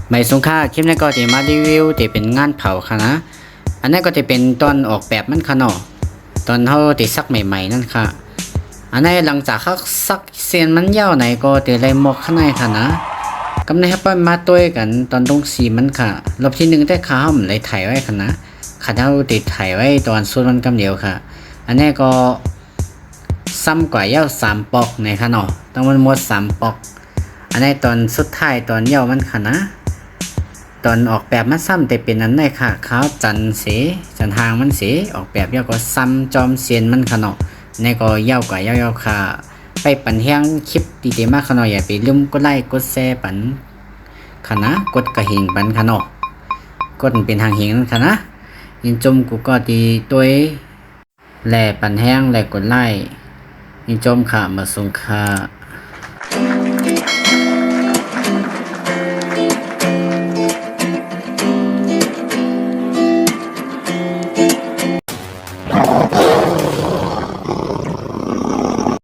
ไม่สงค่าคลิปนี้ก็จะมารีวิวที่เป็นงานเผาค่ะนะอันนี้ก็จะเป็นตอนออกแบบมันค่ะเนาะตอนเขาติดซักใหม่ๆนั่นค่ะอันนี้หลังจากเขาซักเสียนมันยาวไหนก็ติเลยหมกข้างในค่ะนะกำในครับมาตัวกันตอนตรงสีมันค่ะรอบที่หนึ่งได้ข้ามเลยถ่ายไว้ค่ะนะขัดเขาติดถ่ายไว้ตอนส่วนมันกำเดียวค่ะอันนี้ก็ซ้ำกว่ายาว3 ปอกในค่ะเนาะต้องมันหมด3 ปอกอันนี้ตอนสุดท้ายตอนยาวมันค่ะนะตอนออกแบบมันซ้ำแต่เป็นนั้นได้ค่ะขาวจันจันทางมันออกแบบยาวก็ซ้ำจอมเซียนมันค่ะเนาะในก็ยาวกว่ายาวค่ะไปปั่นแห้งคลิปดีๆมากค่ะเนาะอย่าไปลืมกดไลค์กดแชร์ปั่นค่ะนะกดกระหิ่งปั่นค่ะเนาะกดเป็นทางหิ่งนั่นค่ะนะยินจมกูก็ดีตัวแหล่ปั่นแห้งแหล่กดไลค์ยินจมค่ะมาส่งค่ะ